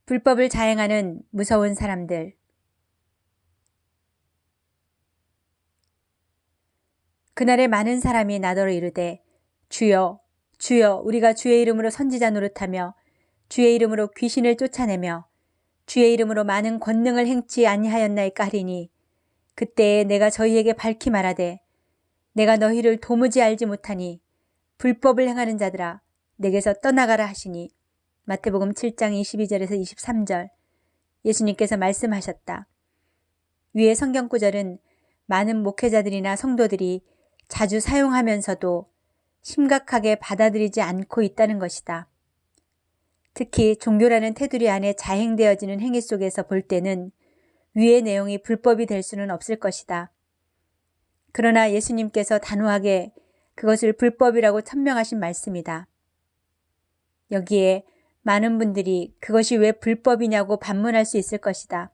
불법을 자행하는 무서운 사람들. 그날에 많은 사람이 나더러 이르되 주여 주여 우리가 주의 이름으로 선지자 노릇하며 주의 이름으로 귀신을 쫓아내며 주의 이름으로 많은 권능을 행치 아니하였나이까 하리니 그때에 내가 저희에게 밝히 말하되 내가 너희를 도무지 알지 못하니 불법을 행하는 자들아 내게서 떠나가라 하시니 마태복음 7장 22절에서 23절. 예수님께서 말씀하셨다. 위의 성경 구절은 많은 목회자들이나 성도들이 자주 사용하면서도 심각하게 받아들이지 않고 있다는 것이다. 특히 종교라는 테두리 안에 자행되어지는 행위 속에서 볼 때는 위의 내용이 불법이 될 수는 없을 것이다. 그러나 예수님께서 단호하게 그것을 불법이라고 천명하신 말씀이다. 여기에 많은 분들이 그것이 왜 불법이냐고 반문할 수 있을 것이다.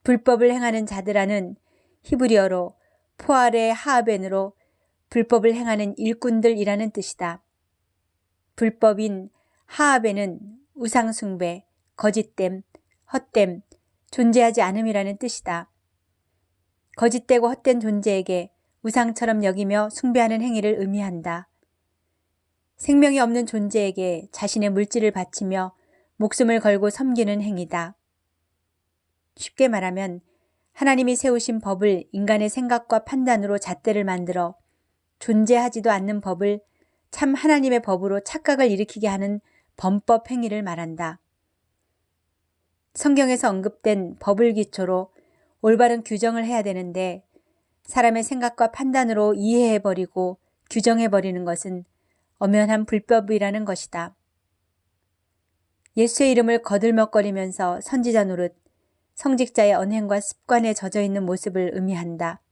불법을 행하는 자들아는 히브리어로 포아레 하아벤으로 불법을 행하는 일꾼들이라는 뜻이다. 불법인 하아벤은 우상숭배, 거짓됨, 헛됨, 존재하지 않음이라는 뜻이다. 거짓되고 헛된 존재에게 우상처럼 여기며 숭배하는 행위를 의미한다. 생명이 없는 존재에게 자신의 물질을 바치며 목숨을 걸고 섬기는 행위다. 쉽게 말하면 하나님이 세우신 법을 인간의 생각과 판단으로 잣대를 만들어 존재하지도 않는 법을 참 하나님의 법으로 착각을 일으키게 하는 범법 행위를 말한다. 성경에서 언급된 법을 기초로 올바른 규정을 해야 되는데 사람의 생각과 판단으로 이해해버리고 규정해버리는 것은 엄연한 불법이라는 것이다. 예수의 이름을 거들먹거리면서 선지자 노릇, 성직자의 언행과 습관에 젖어있는 모습을 의미한다.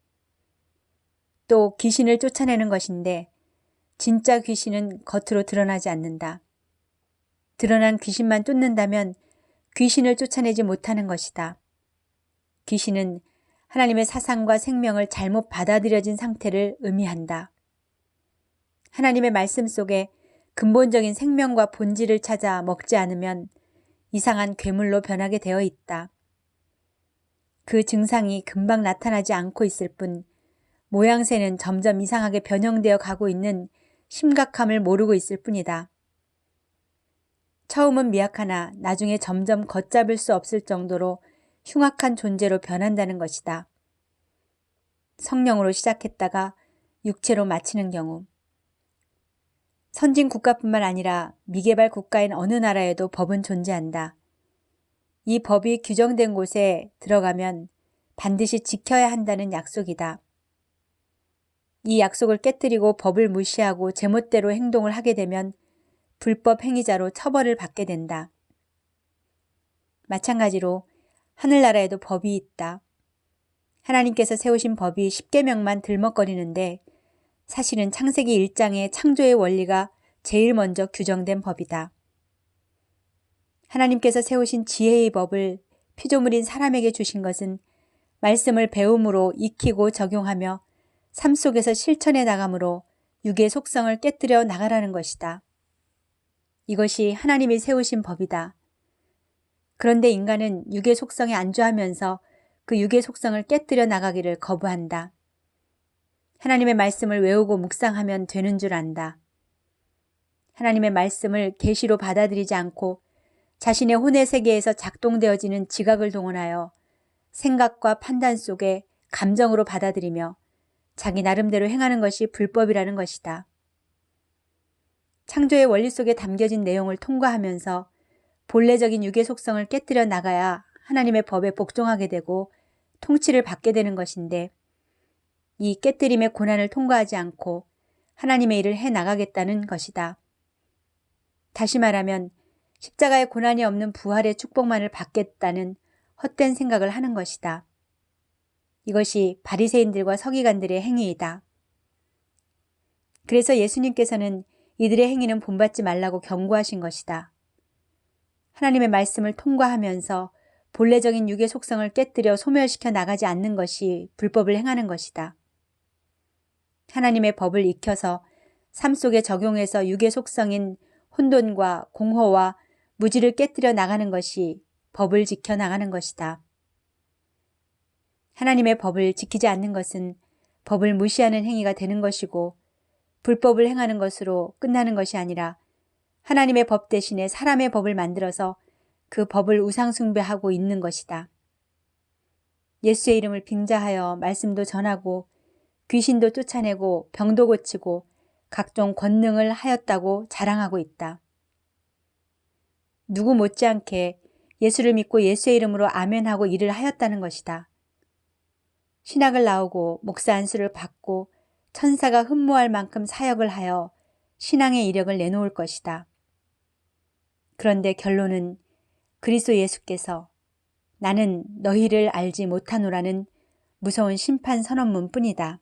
또 귀신을 쫓아내는 것인데 진짜 귀신은 겉으로 드러나지 않는다. 드러난 귀신만 쫓는다면 귀신을 쫓아내지 못하는 것이다. 귀신은 하나님의 사상과 생명을 잘못 받아들여진 상태를 의미한다. 하나님의 말씀 속에 근본적인 생명과 본질을 찾아 먹지 않으면 이상한 괴물로 변하게 되어 있다. 그 증상이 금방 나타나지 않고 있을 뿐 모양새는 점점 이상하게 변형되어 가고 있는 심각함을 모르고 있을 뿐이다. 처음은 미약하나 나중에 점점 걷잡을 수 없을 정도로 흉악한 존재로 변한다는 것이다. 성령으로 시작했다가 육체로 마치는 경우. 선진 국가뿐만 아니라 미개발 국가인 어느 나라에도 법은 존재한다. 이 법이 규정된 곳에 들어가면 반드시 지켜야 한다는 약속이다. 이 약속을 깨뜨리고 법을 무시하고 제멋대로 행동을 하게 되면 불법 행위자로 처벌을 받게 된다. 마찬가지로 하늘나라에도 법이 있다. 하나님께서 세우신 법이 10계명만 들먹거리는데 사실은 창세기 1장의 창조의 원리가 제일 먼저 규정된 법이다. 하나님께서 세우신 지혜의 법을 피조물인 사람에게 주신 것은 말씀을 배움으로 익히고 적용하며 삶 속에서 실천해 나감으로 육의 속성을 깨뜨려 나가라는 것이다. 이것이 하나님이 세우신 법이다. 그런데 인간은 육의 속성에 안주하면서 그 육의 속성을 깨뜨려 나가기를 거부한다. 하나님의 말씀을 외우고 묵상하면 되는 줄 안다. 하나님의 말씀을 계시로 받아들이지 않고 자신의 혼의 세계에서 작동되어지는 지각을 동원하여 생각과 판단 속에 감정으로 받아들이며 자기 나름대로 행하는 것이 불법이라는 것이다. 창조의 원리 속에 담겨진 내용을 통과하면서 본래적인 육의 속성을 깨뜨려 나가야 하나님의 법에 복종하게 되고 통치를 받게 되는 것인데 이 깨뜨림의 고난을 통과하지 않고 하나님의 일을 해나가겠다는 것이다. 다시 말하면 십자가의 고난이 없는 부활의 축복만을 받겠다는 헛된 생각을 하는 것이다. 이것이 바리새인들과 서기관들의 행위이다. 그래서 예수님께서는 이들의 행위는 본받지 말라고 경고하신 것이다. 하나님의 말씀을 통과하면서 본래적인 육의 속성을 깨뜨려 소멸시켜 나가지 않는 것이 불법을 행하는 것이다. 하나님의 법을 익혀서 삶 속에 적용해서 육의 속성인 혼돈과 공허와 무지를 깨뜨려 나가는 것이 법을 지켜 나가는 것이다. 하나님의 법을 지키지 않는 것은 법을 무시하는 행위가 되는 것이고 불법을 행하는 것으로 끝나는 것이 아니라 하나님의 법 대신에 사람의 법을 만들어서 그 법을 우상숭배하고 있는 것이다. 예수의 이름을 빙자하여 말씀도 전하고 귀신도 쫓아내고 병도 고치고 각종 권능을 하였다고 자랑하고 있다. 누구 못지않게 예수를 믿고 예수의 이름으로 아멘하고 일을 하였다는 것이다. 신학을 나오고 목사 안수를 받고 천사가 흠모할 만큼 사역을 하여 신앙의 이력을 내놓을 것이다. 그런데 결론은 그리스도 예수께서 나는 너희를 알지 못하노라는 무서운 심판 선언문 뿐이다.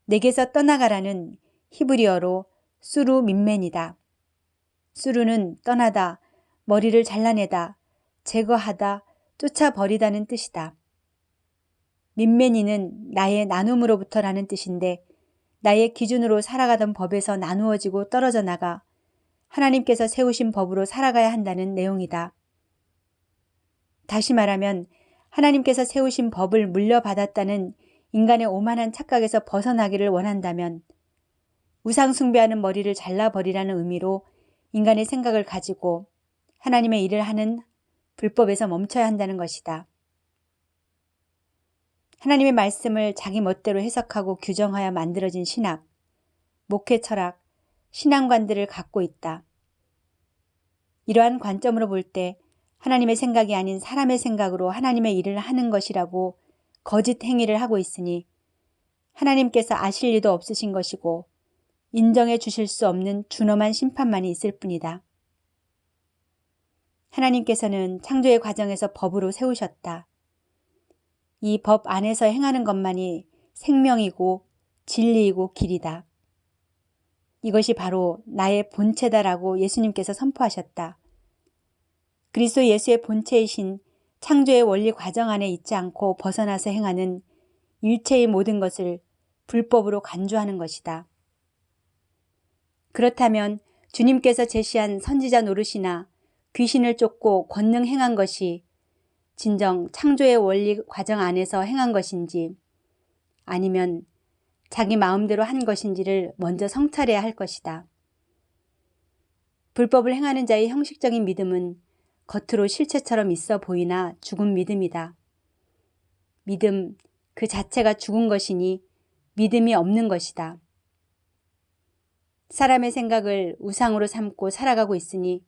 내게서 떠나가라는 히브리어로 수루 민멘이다. 수루는 떠나다, 머리를 잘라내다, 제거하다, 쫓아버리다는 뜻이다. 민멘이는 나의 나눔으로부터라는 뜻인데 나의 기준으로 살아가던 법에서 나누어지고 떨어져 나가 하나님께서 세우신 법으로 살아가야 한다는 내용이다. 다시 말하면 하나님께서 세우신 법을 물려받았다는 인간의 오만한 착각에서 벗어나기를 원한다면 우상 숭배하는 머리를 잘라버리라는 의미로 인간의 생각을 가지고 하나님의 일을 하는 불법에서 멈춰야 한다는 것이다. 하나님의 말씀을 자기 멋대로 해석하고 규정하여 만들어진 신학, 목회 철학, 신앙관들을 갖고 있다. 이러한 관점으로 볼 때 하나님의 생각이 아닌 사람의 생각으로 하나님의 일을 하는 것이라고 거짓 행위를 하고 있으니 하나님께서 아실 리도 없으신 것이고 인정해 주실 수 없는 준엄한 심판만이 있을 뿐이다. 하나님께서는 창조의 과정에서 법으로 세우셨다. 이 법 안에서 행하는 것만이 생명이고 진리이고 길이다. 이것이 바로 나의 본체다라고 예수님께서 선포하셨다. 그리스도 예수의 본체이신 창조의 원리 과정 안에 있지 않고 벗어나서 행하는 일체의 모든 것을 불법으로 간주하는 것이다. 그렇다면 주님께서 제시한 선지자 노릇이나 귀신을 쫓고 권능 행한 것이 진정 창조의 원리 과정 안에서 행한 것인지 아니면 자기 마음대로 한 것인지를 먼저 성찰해야 할 것이다. 불법을 행하는 자의 형식적인 믿음은 겉으로 실체처럼 있어 보이나 죽은 믿음이다. 믿음 그 자체가 죽은 것이니 믿음이 없는 것이다. 사람의 생각을 우상으로 삼고 살아가고 있으니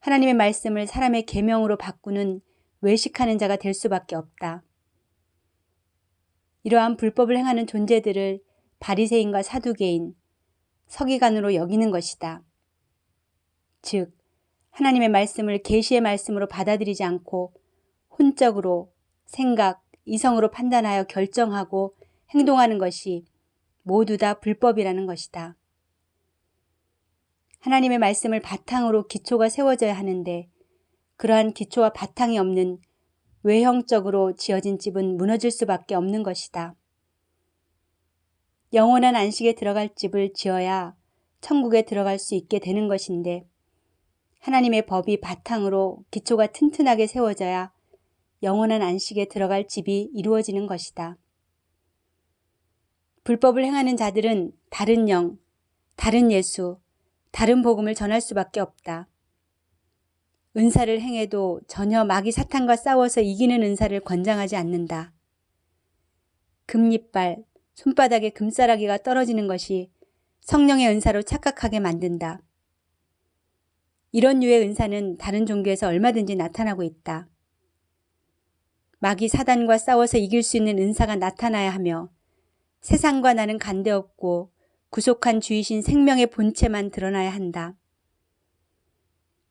하나님의 말씀을 사람의 계명으로 바꾸는 외식하는 자가 될 수밖에 없다. 이러한 불법을 행하는 존재들을 바리새인과 사두개인, 서기관으로 여기는 것이다. 즉 하나님의 말씀을 계시의 말씀으로 받아들이지 않고 혼적으로 생각, 이성으로 판단하여 결정하고 행동하는 것이 모두 다 불법이라는 것이다. 하나님의 말씀을 바탕으로 기초가 세워져야 하는데 그러한 기초와 바탕이 없는 외형적으로 지어진 집은 무너질 수밖에 없는 것이다. 영원한 안식에 들어갈 집을 지어야 천국에 들어갈 수 있게 되는 것인데 하나님의 법이 바탕으로 기초가 튼튼하게 세워져야 영원한 안식에 들어갈 집이 이루어지는 것이다. 불법을 행하는 자들은 다른 영, 다른 예수, 다른 복음을 전할 수밖에 없다. 은사를 행해도 전혀 마귀 사탄과 싸워서 이기는 은사를 권장하지 않는다. 금리빨, 손바닥에 금싸라기가 떨어지는 것이 성령의 은사로 착각하게 만든다. 이런 류의 은사는 다른 종교에서 얼마든지 나타나고 있다. 마귀 사단과 싸워서 이길 수 있는 은사가 나타나야 하며 세상과 나는 관대없고 구속한 주이신 생명의 본체만 드러나야 한다.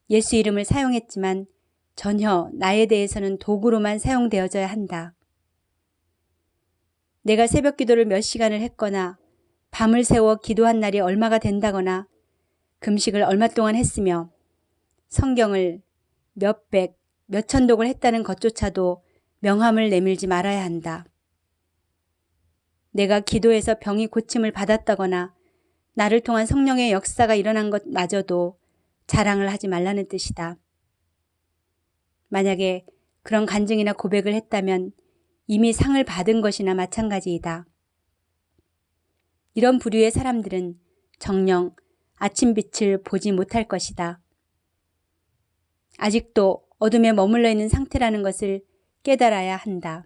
예수 이름을 사용했지만 전혀 나에 대해서는 도구로만 사용되어져야 한다. 내가 새벽 기도를 몇 시간을 했거나 밤을 새워 기도한 날이 얼마가 된다거나 금식을 얼마 동안 했으며 성경을 몇백, 몇천 독을 했다는 것조차도 명함을 내밀지 말아야 한다. 내가 기도해서 병이 고침을 받았다거나 나를 통한 성령의 역사가 일어난 것마저도 자랑을 하지 말라는 뜻이다. 만약에 그런 간증이나 고백을 했다면 이미 상을 받은 것이나 마찬가지이다. 이런 부류의 사람들은 정녕 아침빛을 보지 못할 것이다. 아직도 어둠에 머물러 있는 상태라는 것을 깨달아야 한다.